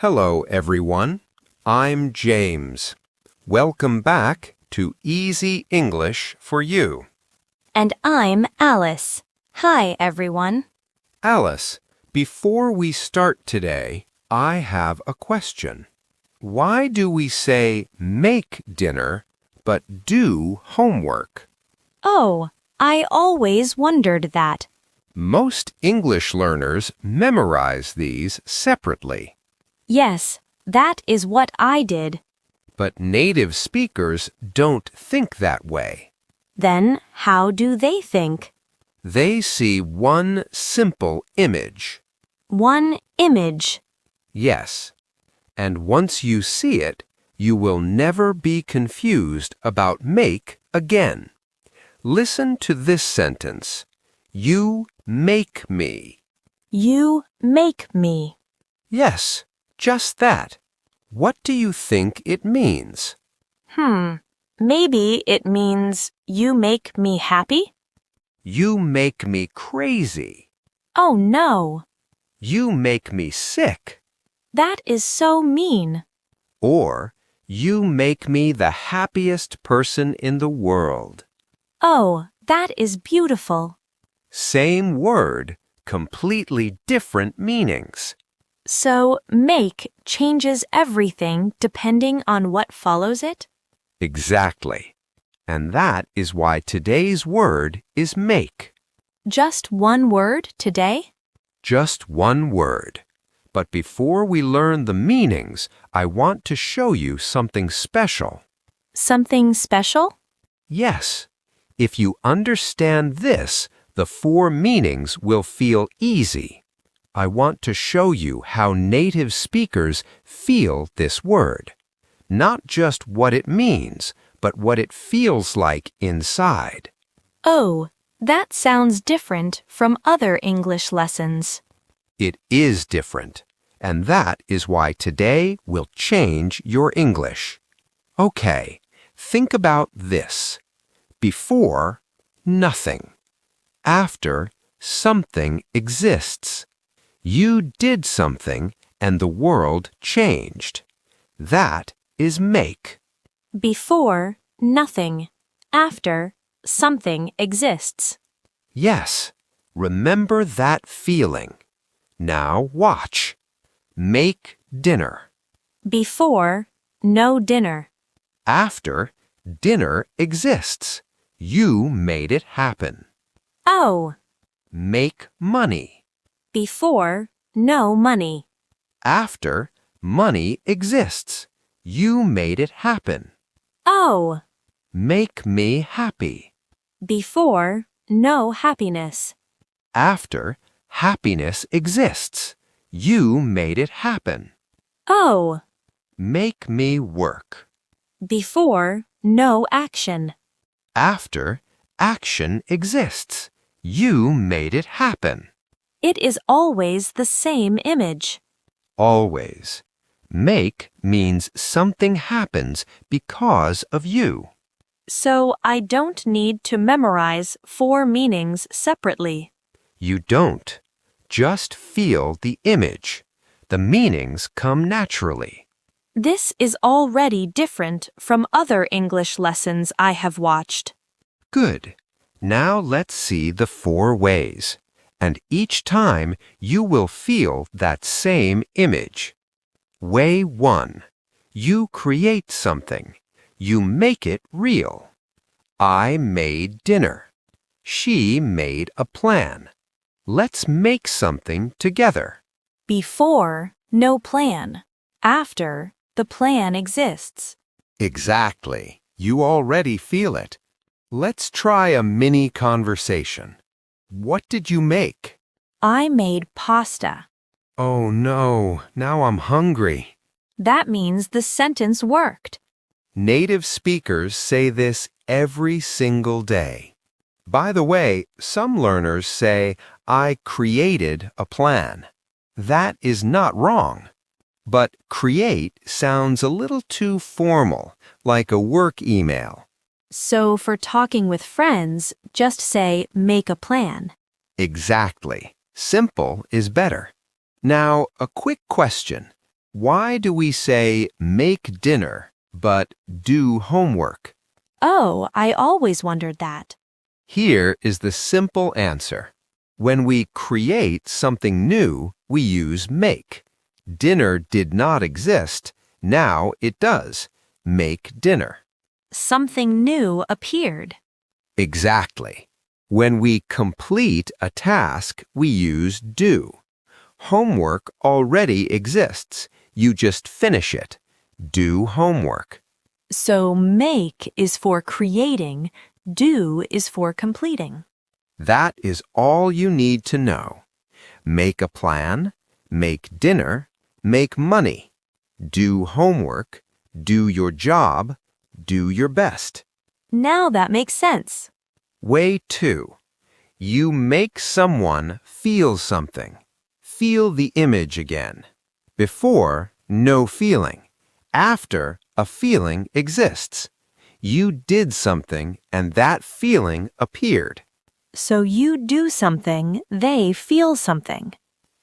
Hello, everyone. I'm James. Welcome back to Easy English for You. And I'm Alice. Hi, everyone. Alice, before we start today, I have a question. Why do we say make dinner but do homework? Oh, I always wondered that. Most English learners memorize these separately. Yes, that is what I did. But native speakers don't think that way. Then how do they think? They see one simple image. One image. Yes. And once you see it, you will never be confused about make again. Listen to this sentence. You make me. You make me. Yes, just that. What do you think it means? Maybe it means you make me happy? You make me crazy. Oh, no. You make me sick. That is so mean. Or, you make me the happiest person in the world. Oh, that is beautiful. Same word, completely different meanings. So, make changes everything depending on what follows it? Exactly. And that is why today's word is make. Just one word today? Just one word. But before we learn the meanings, I want to show you something special. Something special? Yes. If you understand this, the 4 meanings will feel easy. I want to show you how native speakers feel this word. Not just what it means, but what it feels like inside. Oh, that sounds different from other English lessons. It is different, and that is why today will change your English. Okay, think about this. Before, nothing. After, something exists. You did something and the world changed. That is make. Before, nothing. After, something exists. Yes, remember that feeling. Now watch. Make dinner. Before, no dinner. After, dinner exists. You made it happen. Oh, Make money. before, no money. After, money exists. You made it happen. Oh, Make me happy. before, no happiness. After, happiness exists. You made it happen. Oh, Make me work. before, no action. After, action exists. You made it happen. It is always the same image. Always. Make means something happens because of you. So I don't need to memorize 4 meanings separately. You don't. Just feel the image. The meanings come naturally. This is already different from other English lessons I have watched. Good. Now let's see the 4 ways. And each time you will feel that same image. Way 1. You create something. You make it real. I made dinner. She made a plan. Let's make something together. Before, no plan. After, the plan exists. Exactly. You already feel it. Let's try a mini conversation. What did you make? I made pasta. Oh no, now I'm hungry. That means the sentence worked. Native speakers say this every single day. By the way, some learners say, I created a plan. That is not wrong. But create sounds a little too formal, like a work email. So for talking with friends, just say make a plan. Exactly. Simple is better. Now, a quick question. Why do we say make dinner but do homework? Oh, I always wondered that. Here is the simple answer. When we create something new, we use make. Dinner did not exist. Now it does. Make dinner. Something new appeared. Exactly. When we complete a task, we use do. Homework already exists. You just finish it. Do homework. So make is for creating, do is for completing. That is all you need to know. Make a plan, make dinner, make money. Do homework, do your job, do your best. Now that makes sense. Way 2. You make someone feel something. Feel the image again. Before, no feeling. After, a feeling exists. You did something and that feeling appeared. So you do something, they feel something.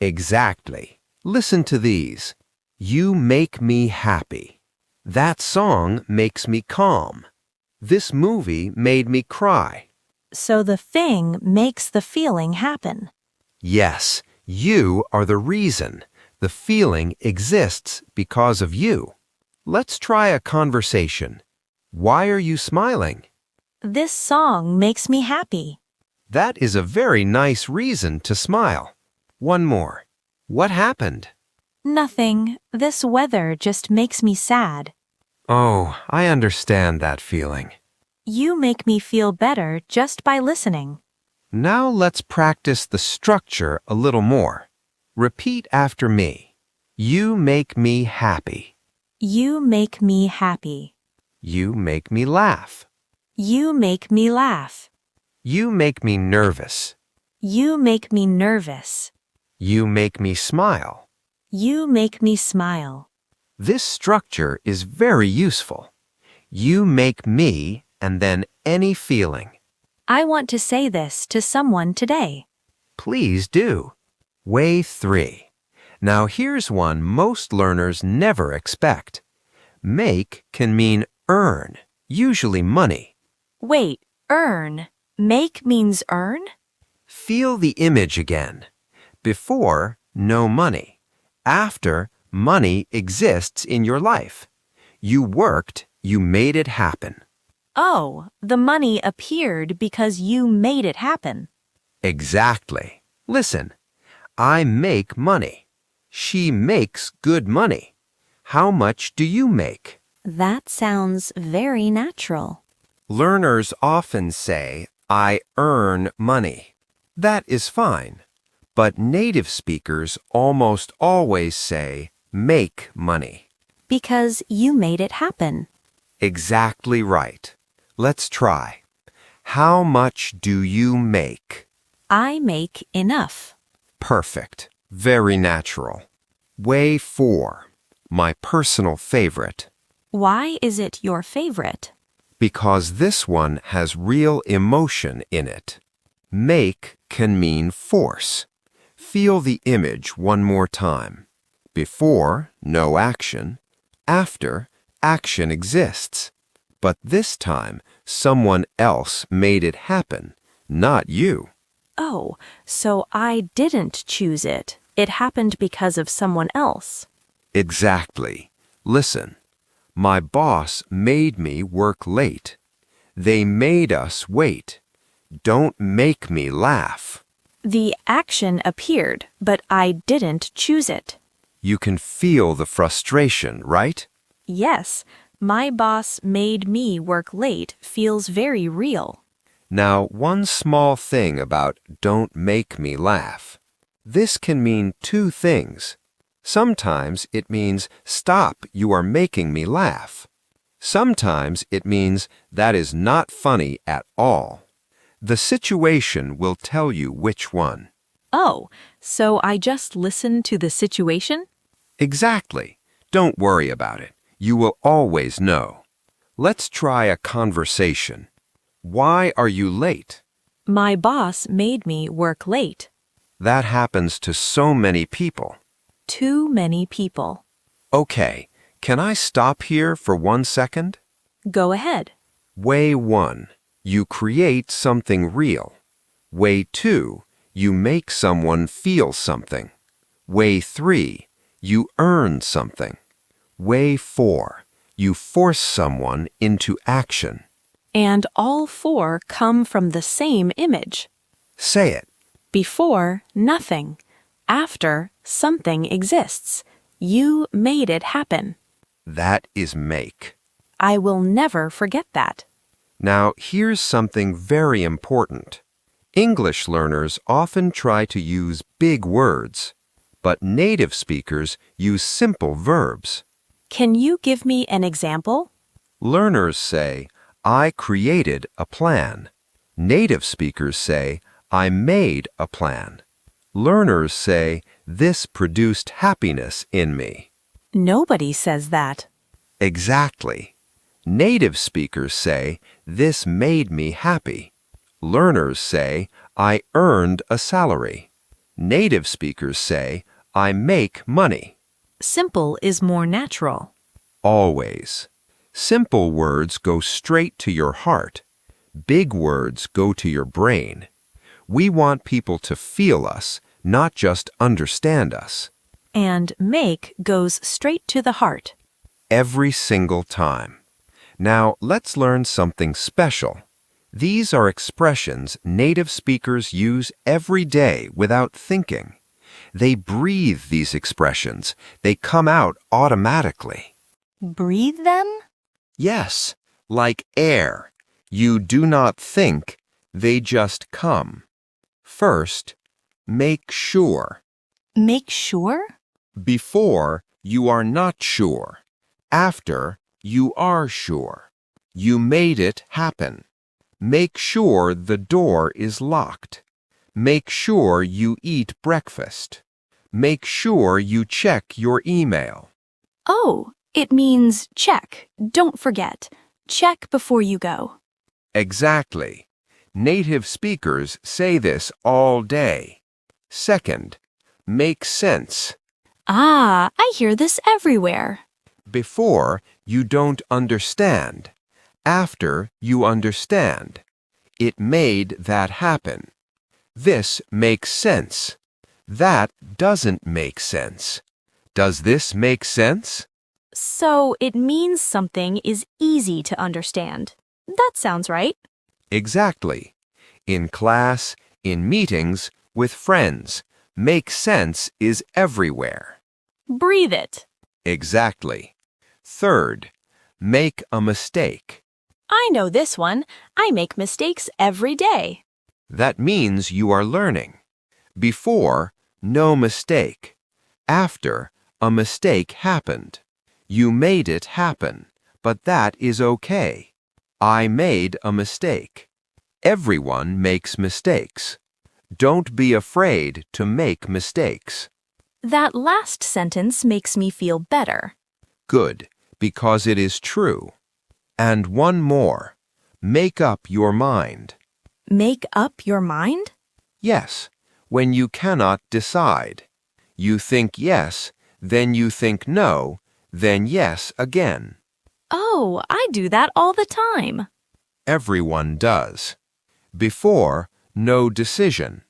Exactly. Listen to these. You make me happy. That song makes me calm. This movie made me cry. So the thing makes the feeling happen. Yes, you are the reason. The feeling exists because of you. Let's try a conversation. Why are you smiling? This song makes me happy. That is a very nice reason to smile. One more. What happened? Nothing. This weather just makes me sad. Oh, I understand that feeling. You make me feel better just by listening. Now let's practice the structure a little more. Repeat after me. You make me happy. You make me happy. You make me laugh. You make me laugh. You make me nervous. You make me nervous. You make me smile. You make me smile. This structure is very useful. You make me and then any feeling. I want to say this to someone today. Please do. Way 3. Now here's one most learners never expect. Make can mean earn, usually money. Wait, earn. Make means earn? Feel the image again. Before, no money. After, money exists in your life. You worked, you made it happen. Oh, the money appeared because you made it happen. Exactly. Listen, I make money. She makes good money. How much do you make? That sounds very natural. Learners often say, I earn money. That is fine. But native speakers almost always say, make money. Because you made it happen. Exactly right. Let's try. How much do you make? I make enough. Perfect. Very natural. Way 4. My personal favorite. Why is it your favorite? Because this one has real emotion in it. Make can mean force. Feel the image one more time. Before, no action. After, action exists. But this time, someone else made it happen, not you. Oh, so I didn't choose it. It happened because of someone else. Exactly. Listen. My boss made me work late. They made us wait. Don't make me laugh. The action appeared, but I didn't choose it. You can feel the frustration, right? Yes, my boss made me work late feels very real. Now, one small thing about don't make me laugh. This can mean two things. Sometimes it means stop, you are making me laugh. Sometimes it means that is not funny at all. The situation will tell you which one. Oh, so I just listen to the situation? Exactly. Don't worry about it. You will always know. Let's try a conversation. Why are you late? My boss made me work late. That happens to so many people. Too many people. Okay, can I stop here for 1 second? Go ahead. Way 1. You create something real. Way 2. You make someone feel something. Way 3. You earn something. Way 4. You force someone into action. And all four come from the same image. Say it. Before, nothing. After, something exists. You made it happen. That is make. I will never forget that. Now, here's something very important. English learners often try to use big words, but native speakers use simple verbs. Can you give me an example? Learners say, I created a plan. Native speakers say, I made a plan. Learners say, this produced happiness in me. Nobody says that. Exactly. Native speakers say, this made me happy. Learners say, I earned a salary. Native speakers say, I make money. Simple is more natural. Always. Simple words go straight to your heart. Big words go to your brain. We want people to feel us, not just understand us. And make goes straight to the heart. Every single time. Now, let's learn something special. These are expressions native speakers use every day without thinking. They breathe these expressions. They come out automatically. Breathe them? Yes, like air. You do not think, they just come. First, make sure. Make sure? Before, you are not sure. After, you are sure. You made it happen. Make sure the door is locked. Make sure you eat breakfast. Make sure you check your email. Oh, it means check. Don't forget. Check before you go. Exactly. Native speakers say this all day. Second, make sense. Ah, I hear this everywhere. Before, you don't understand. After, you understand. It made that happen. This makes sense. That doesn't make sense. Does this make sense? So it means something is easy to understand. That sounds right. Exactly. In class, in meetings, with friends, make sense is everywhere. Breathe it. Exactly. Third, make a mistake. I know this one. I make mistakes every day. That means you are learning. Before, no mistake. After, a mistake happened. You made it happen, but that is okay. I made a mistake. Everyone makes mistakes. Don't be afraid to make mistakes. That last sentence makes me feel better. Good, because it is true. And one more. Make up your mind. Make up your mind? Yes, when you cannot decide. You think yes, then you think no, then yes again. Oh, I do that all the time. Everyone does. Before, no decision.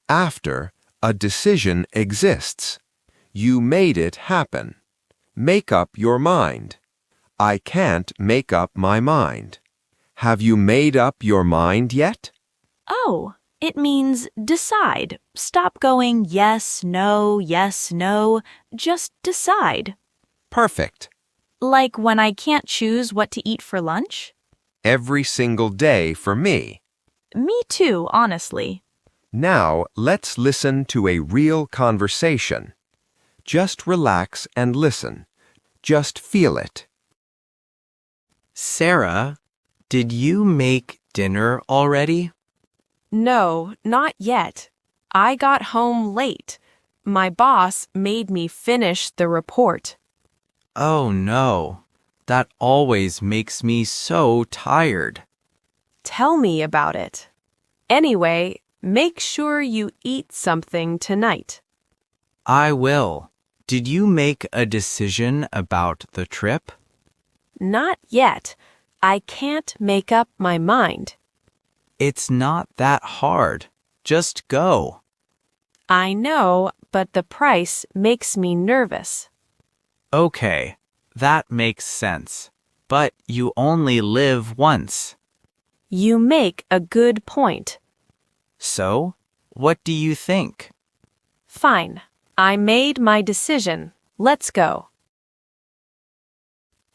After, a decision exists. You made it happen. Make up your mind. I can't make up my mind. Have you made up your mind yet? Oh, it means decide. Stop going yes, no, yes, no. Just decide. Perfect. Like when I can't choose what to eat for lunch? Every single day for me. Me too, honestly. Now, let's listen to a real conversation. Just relax and listen. Just feel it. Sarah, did you make dinner already? No, not yet. I got home late. My boss made me finish the report. Oh no, that always makes me so tired. Tell me about it. Anyway, make sure you eat something tonight. I will. Did you make a decision about the trip? Not yet. I can't make up my mind. It's not that hard. Just go. I know, but the price makes me nervous. Okay, that makes sense. But you only live once. You make a good point. So, what do you think? Fine. I made my decision. Let's go.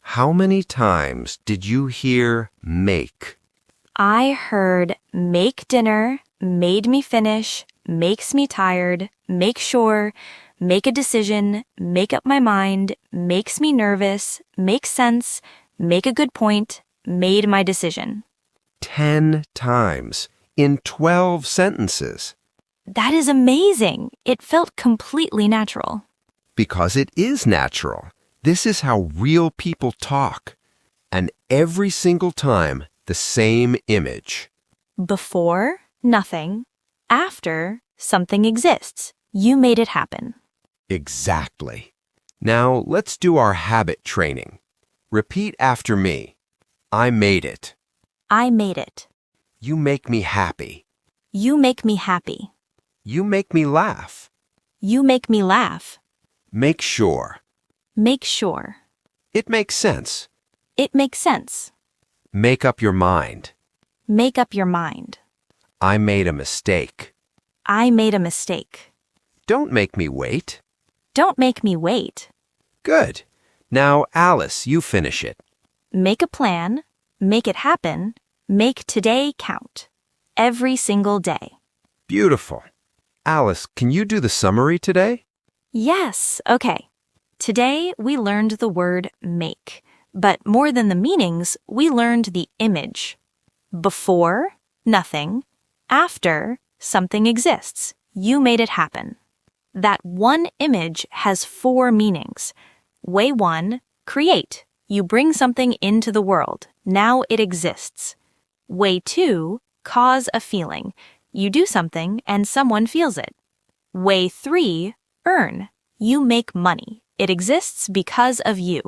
How many times did you hear make? I heard make dinner, made me finish, makes me tired, make sure, make a decision, make up my mind, makes me nervous, makes sense, make a good point, made my decision. 10 times in 12 sentences. That is amazing. It felt completely natural. Because it is natural. This is how real people talk. And every single time, the same image. Before, nothing. After, something exists. You made it happen. Exactly. Now, let's do our habit training. Repeat after me. I made it. I made it. You make me happy. You make me happy. You make me laugh. You make me laugh. Make sure. Make sure. It makes sense. It makes sense. Make up your mind. Make up your mind. I made a mistake. I made a mistake. Don't make me wait. Don't make me wait. Good. Now, Alice, you finish it. Make a plan. Make it happen. Make today count. Every single day. Beautiful. Alice, can you do the summary today? Yes, okay. Today we learned the word make, but more than the meanings, we learned the image. Before, nothing. After, something exists. You made it happen. That one image has 4 meanings. Way 1, create. You bring something into the world. Now it exists. Way 2, cause a feeling. You do something and someone feels it. Way 3, earn. You make money. It exists because of you.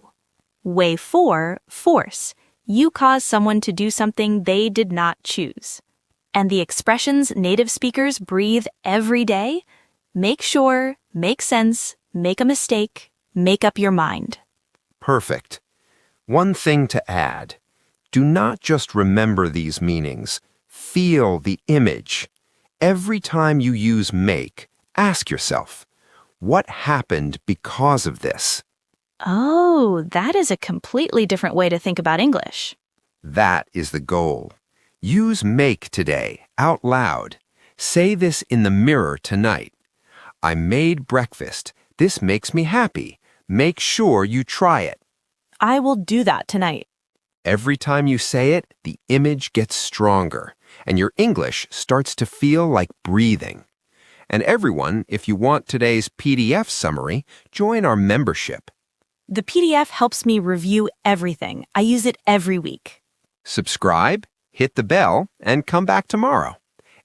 Way 4, force. You cause someone to do something they did not choose. And the expressions native speakers breathe every day? Make sure, make sense, make a mistake, make up your mind. Perfect. One thing to add. Do not just remember these meanings. Feel the image. Every time you use make, ask yourself, what happened because of this? Oh, that is a completely different way to think about English. That is the goal. Use make today, out loud. Say this in the mirror tonight. I made breakfast. This makes me happy. Make sure you try it. I will do that tonight. Every time you say it, the image gets stronger, and your English starts to feel like breathing. And everyone, if you want today's PDF summary, join our membership. The PDF helps me review everything. I use it every week. Subscribe, hit the bell, and come back tomorrow.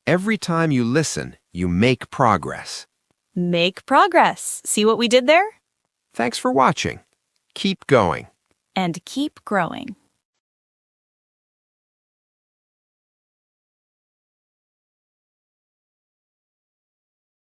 Every time you listen, you make progress. Make progress. See what we did there? Thanks for watching. Keep going. And keep growing.